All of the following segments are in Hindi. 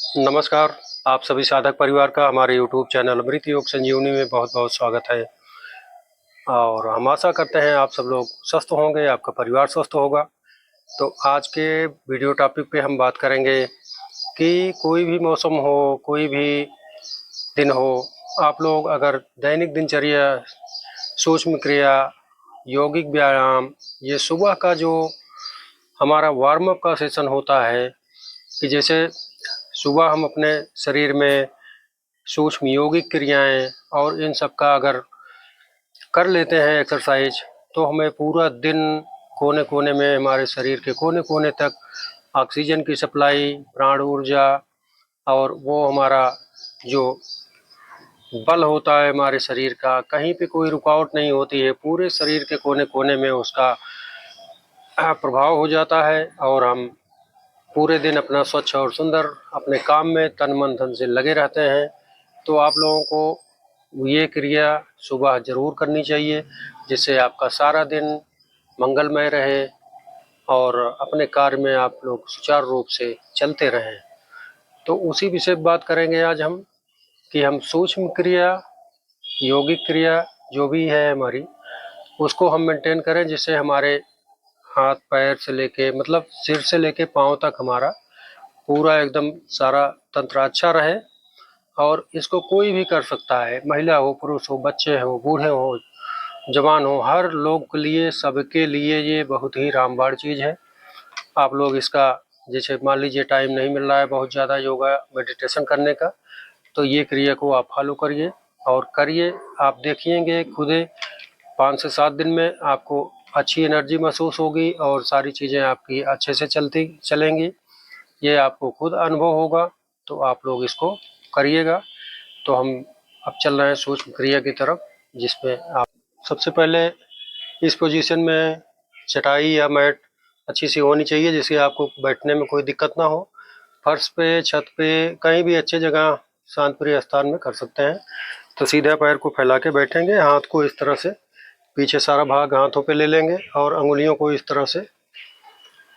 नमस्कार। आप सभी साधक परिवार का हमारे YouTube चैनल अमृत योग संजीवनी में बहुत बहुत स्वागत है। और हम आशा करते हैं आप सब लोग स्वस्थ होंगे, आपका परिवार स्वस्थ होगा। तो आज के वीडियो टॉपिक पे हम बात करेंगे कि कोई भी मौसम हो, कोई भी दिन हो, आप लोग अगर दैनिक दिनचर्या, सूक्ष्म क्रिया, यौगिक व्यायाम, ये सुबह का जो हमारा वार्म अप का सेशन होता है कि जैसे सुबह हम अपने शरीर में सूक्ष्म यौगिक क्रियाएं और इन सब का अगर कर लेते हैं एक्सरसाइज, तो हमें पूरा दिन कोने कोने में, हमारे शरीर के कोने कोने तक ऑक्सीजन की सप्लाई, प्राण ऊर्जा और वो हमारा जो बल होता है हमारे शरीर का, कहीं पे कोई रुकावट नहीं होती है। पूरे शरीर के कोने कोने में उसका प्रभाव हो जाता है और हम पूरे दिन अपना स्वच्छ और सुंदर अपने काम में तन मन धन से लगे रहते हैं। तो आप लोगों को ये क्रिया सुबह ज़रूर करनी चाहिए, जिससे आपका सारा दिन मंगलमय रहे और अपने कार्य में आप लोग सुचारू रूप से चलते रहें। तो उसी विषय पर बात करेंगे आज हम कि हम सूक्ष्म क्रिया, यौगिक क्रिया जो भी है हमारी, उसको हम मेंटेन करें, जिससे हमारे हाथ पैर से लेके, मतलब सिर से लेके पाँव तक हमारा पूरा एकदम सारा तंत्र अच्छा रहे। और इसको कोई भी कर सकता है, महिला हो, पुरुष हो, बच्चे हो, बूढ़े हो, जवान हो, हर लोग के लिए, सबके लिए ये बहुत ही रामबाण चीज़ है। आप लोग इसका, जैसे मान लीजिए टाइम नहीं मिल रहा है बहुत ज़्यादा योगा मेडिटेशन करने का, तो ये क्रिया को आप फॉलो करिए और करिए। आप देखिएंगे खुद 5 से 7 दिन में आपको अच्छी एनर्जी महसूस होगी और सारी चीज़ें आपकी अच्छे से चलेंगी। ये आपको खुद अनुभव होगा, तो आप लोग इसको करिएगा। तो हम अब चल रहे हैं सूक्ष्म क्रिया की तरफ, जिसमें आप सबसे पहले इस पोजीशन में चटाई या मैट अच्छी सी होनी चाहिए, जिससे आपको बैठने में कोई दिक्कत ना हो। फर्श पे, छत पे, कहीं भी अच्छे जगह शांत प्रिय स्थान में कर सकते हैं। तो सीधा पैर को फैला के बैठेंगे, हाथ को इस तरह से पीछे सारा भाग हाथों पे ले लेंगे और अंगुलियों को इस तरह से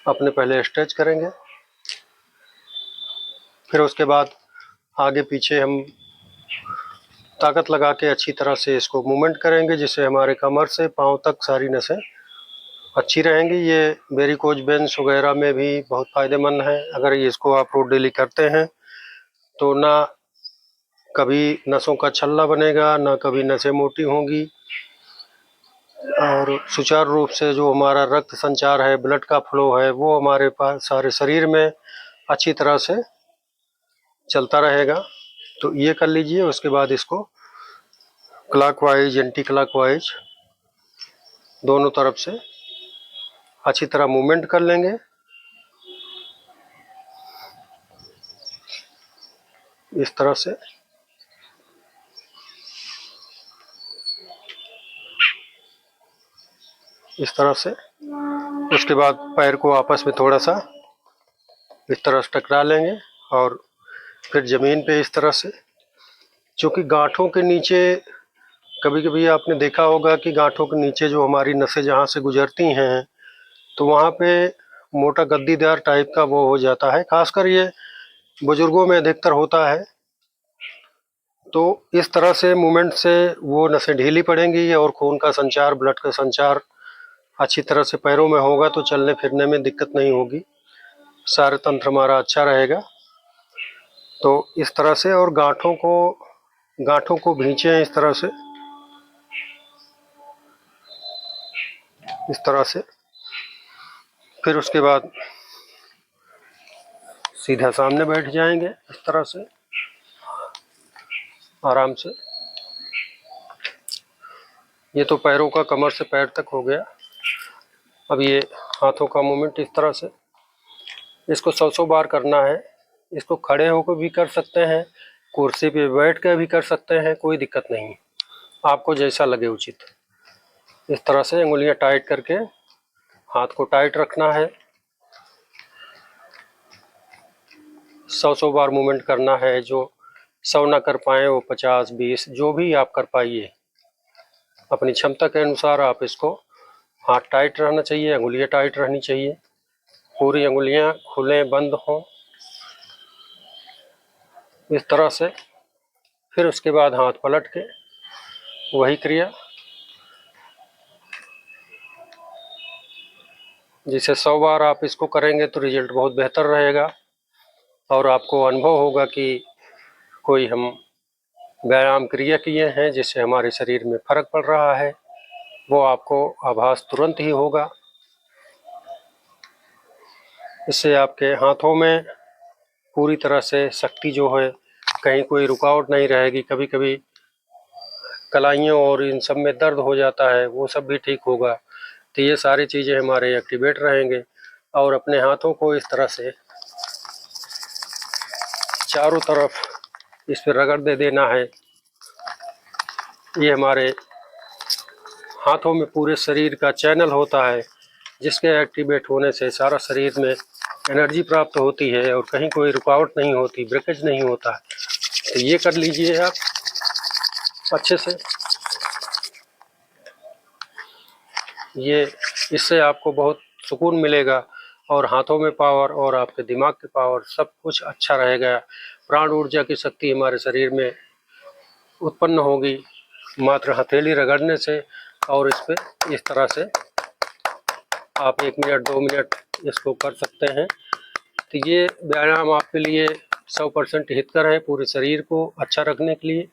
अपने पहले स्ट्रेच करेंगे। फिर उसके बाद आगे पीछे हम ताकत लगा के अच्छी तरह से इसको मूवमेंट करेंगे, जिससे हमारे कमर से पाँव तक सारी नसें अच्छी रहेंगी। ये वेरिकोज वेन्स वगैरह में भी बहुत फ़ायदेमंद है। अगर इसको आप रोज डेली करते हैं तो ना कभी नसों का छल्ला बनेगा, ना कभी नसें मोटी होंगी और सुचारू रूप से जो हमारा रक्त संचार है, ब्लड का फ्लो है, वो हमारे पास सारे शरीर में अच्छी तरह से चलता रहेगा। तो ये कर लीजिए। उसके बाद इसको क्लॉकवाइज, एंटी क्लॉकवाइज दोनों तरफ से अच्छी तरह मूवमेंट कर लेंगे। इस तरह से इस तरह से उसके बाद पैर को आपस में थोड़ा सा इस तरह से टकरा लेंगे और फिर ज़मीन पे इस तरह से, क्योंकि गांठों के नीचे, कभी कभी आपने देखा होगा कि गांठों के नीचे जो हमारी नसें जहाँ से गुजरती हैं, तो वहाँ पे मोटा गद्दीदार टाइप का वो हो जाता है। खासकर ये बुजुर्गों में अधिकतर होता है। तो इस तरह से मूवमेंट से वो नसें ढीली पड़ेंगी और खून का संचार, ब्लड का संचार अच्छी तरह से पैरों में होगा, तो चलने फिरने में दिक्कत नहीं होगी, सारे तंत्र हमारा अच्छा रहेगा। तो इस तरह से, और गांठों को भींचे इस तरह से, इस तरह से। फिर उसके बाद सीधा सामने बैठ जाएंगे इस तरह से आराम से। ये तो पैरों का, कमर से पैर तक हो गया। अब ये हाथों का मूवमेंट इस तरह से, इसको 100 बार करना है। इसको खड़े होकर भी कर सकते हैं, कुर्सी पे बैठ कर भी कर सकते हैं, कोई दिक्कत नहीं, आपको जैसा लगे उचित। इस तरह से उंगलियां टाइट करके हाथ को टाइट रखना है। 100 बार मूवमेंट करना है। जो 100 ना कर पाए वो 50, 20, जो भी आप कर पाइए अपनी क्षमता के अनुसार आप इसको। हाथ टाइट रहना चाहिए, अंगुलियां टाइट रहनी चाहिए, पूरी अंगुलियां खुले बंद हों। इस तरह से। फिर उसके बाद हाथ पलट के वही क्रिया, जिसे 100 बार आप इसको करेंगे तो रिजल्ट बहुत बेहतर रहेगा और आपको अनुभव होगा कि कोई हम व्यायाम क्रिया किए हैं जिससे हमारे शरीर में फर्क पड़ रहा है, वो आपको आभास तुरंत ही होगा। इससे आपके हाथों में पूरी तरह से शक्ति जो है, कहीं कोई रुकावट नहीं रहेगी। कभी कभी कलाइयों और इन सब में दर्द हो जाता है, वो सब भी ठीक होगा। तो ये सारी चीज़ें हमारे एक्टिवेट रहेंगे और अपने हाथों को इस तरह से चारों तरफ इस पर रगड़ दे देना है। ये हमारे हाथों में पूरे शरीर का चैनल होता है, जिसके एक्टिवेट होने से सारा शरीर में एनर्जी प्राप्त होती है और कहीं कोई रुकावट नहीं होती, ब्रेकेज नहीं होता। तो ये कर लीजिए आप अच्छे से। ये इससे आपको बहुत सुकून मिलेगा और हाथों में पावर और आपके दिमाग की पावर सब कुछ अच्छा रहेगा। प्राण ऊर्जा की शक्ति हमारे शरीर में उत्पन्न होगी मात्र हथेली रगड़ने से। और इस पे इस तरह से आप 1 मिनट 2 मिनट इसको कर सकते हैं। तो ये व्यायाम आपके लिए 100% हितकर है, पूरे शरीर को अच्छा रखने के लिए।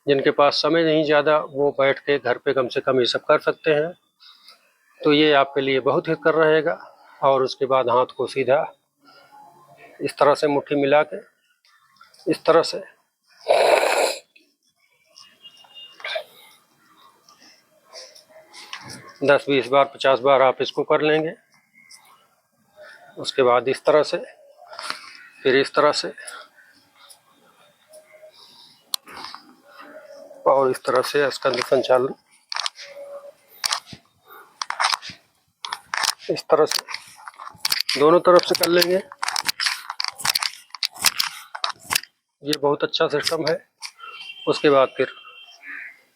जिनके पास समय नहीं ज़्यादा, वो बैठ के घर पे कम से कम ये सब कर सकते हैं। तो ये आपके लिए बहुत हितकर रहेगा। और उसके बाद हाथ को सीधा इस तरह से मुट्ठी मिला के इस तरह से 10 20 बार 50 बार आप इसको कर लेंगे। उसके बाद इस तरह से, फिर इस तरह से और इस तरह से स्कंद संचालन इस तरह से दोनों तरफ से कर लेंगे। ये बहुत अच्छा सिस्टम है। उसके बाद फिर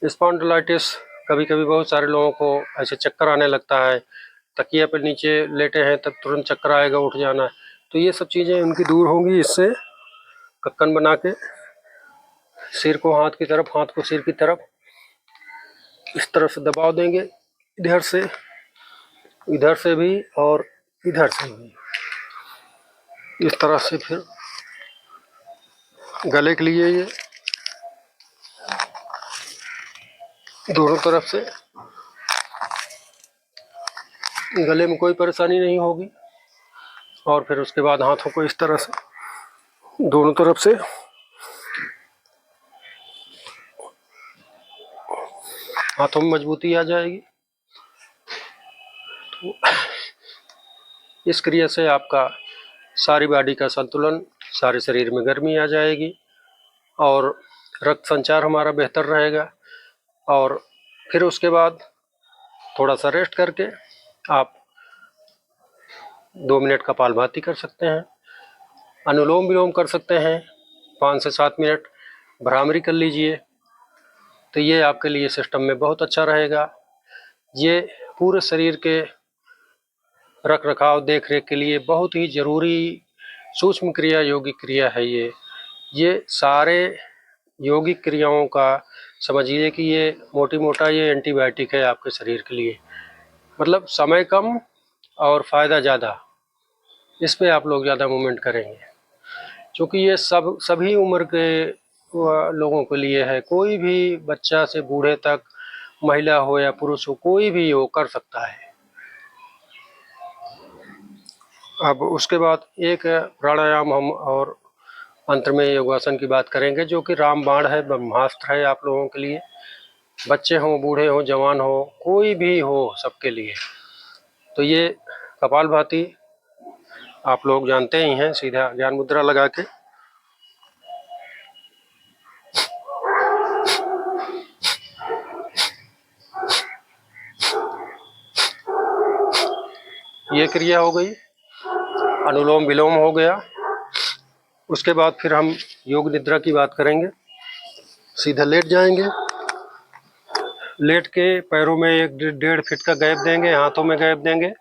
स्पॉन्डिलाइटिस, कभी कभी बहुत सारे लोगों को ऐसे चक्कर आने लगता है, तकिया पर नीचे लेटे हैं तब तुरंत चक्कर आएगा, उठ जाना है। तो ये सब चीज़ें उनकी दूर होंगी। इससे कक्कन बना के सिर को हाथ की तरफ, हाथ को सिर की तरफ इस तरह से दबाव देंगे, इधर से भी और इधर से भी। इस तरह से फिर गले के लिए ये दोनों तरफ से, गले में कोई परेशानी नहीं होगी। और फिर उसके बाद हाथों को इस तरह से दोनों तरफ से हाथों में मजबूती आ जाएगी। तो इस क्रिया से आपका सारी बॉडी का संतुलन, सारे शरीर में गर्मी आ जाएगी और रक्त संचार हमारा बेहतर रहेगा। और फिर उसके बाद थोड़ा सा रेस्ट करके आप 2 मिनट कपालभाति कर सकते हैं, अनुलोम विलोम कर सकते हैं 5 से 7 मिनट, भ्रामरी कर लीजिए। तो ये आपके लिए सिस्टम में बहुत अच्छा रहेगा। ये पूरे शरीर के रख रखाव देख रेख के लिए बहुत ही ज़रूरी सूक्ष्म क्रिया, योगिक क्रिया है ये सारे योगिक क्रियाओं का समझिए कि ये मोटी मोटा ये एंटीबायोटिक है आपके शरीर के लिए। मतलब समय कम और फ़ायदा ज़्यादा, इस पे आप लोग ज़्यादा मूवमेंट करेंगे, क्योंकि ये सभी उम्र के लोगों के लिए है। कोई भी बच्चा से बूढ़े तक, महिला हो या पुरुष हो, कोई भी हो कर सकता है। अब उसके बाद एक प्राणायाम हम और अंत में योगासन की बात करेंगे, जो कि रामबाण है, ब्रह्मास्त्र है आप लोगों के लिए। बच्चे हों, बूढ़े हों, जवान हो, कोई भी हो, सबके लिए। तो ये कपालभाति आप लोग जानते ही हैं, सीधा ज्ञान मुद्रा लगा के ये क्रिया हो गई, अनुलोम विलोम हो गया। उसके बाद फिर हम योग निद्रा की बात करेंगे। सीधा लेट जाएंगे, लेट के पैरों में 1-1.5 फीट का गैप देंगे, हाथों में गैप देंगे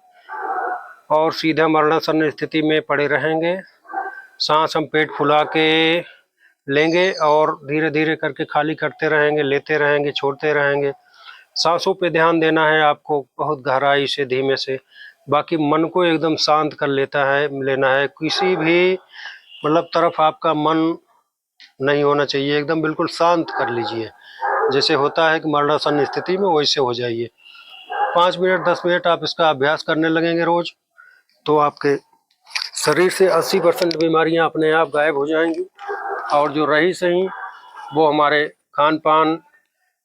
और सीधा मरणासन स्थिति में पड़े रहेंगे। सांस हम पेट फुला के लेंगे और धीरे धीरे करके खाली करते रहेंगे, लेते रहेंगे, छोड़ते रहेंगे। सांसों पे ध्यान देना है आपको, बहुत गहराई से, धीमे से। बाकी मन को एकदम शांत कर लेना है। किसी भी मतलब तरफ आपका मन नहीं होना चाहिए, एकदम बिल्कुल शांत कर लीजिए। जैसे होता है कि मरणासन स्थिति में, वैसे हो जाइए। 5 मिनट 10 मिनट आप इसका अभ्यास करने लगेंगे रोज, तो आपके शरीर से 80% बीमारियां अपने आप गायब हो जाएंगी। और जो रही सही वो हमारे खान पान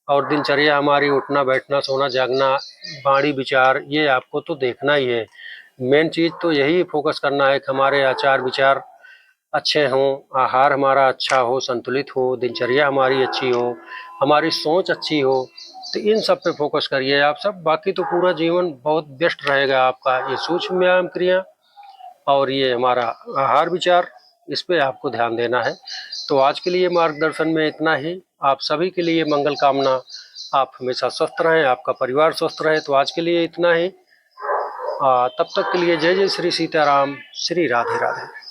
और दिनचर्या हमारी, उठना बैठना सोना जागना, वाणी विचार, ये आपको तो देखना ही है। मेन चीज़ तो यही फोकस करना है कि हमारे आचार विचार अच्छे हों, आहार हमारा अच्छा हो, संतुलित हो, दिनचर्या हमारी अच्छी हो, हमारी सोच अच्छी हो। तो इन सब पे फोकस करिए आप सब। बाकी तो पूरा जीवन बहुत बेस्ट रहेगा आपका। ये सूक्ष्म व्यायाम क्रिया और ये हमारा आहार विचार, इस पे आपको ध्यान देना है। तो आज के लिए मार्गदर्शन में इतना ही। आप सभी के लिए मंगल कामना। आप हमेशा स्वस्थ रहें, आपका परिवार स्वस्थ रहे। तो आज के लिए इतना ही। तब तक के लिए जय जय श्री सीताराम, श्री राधे राधे।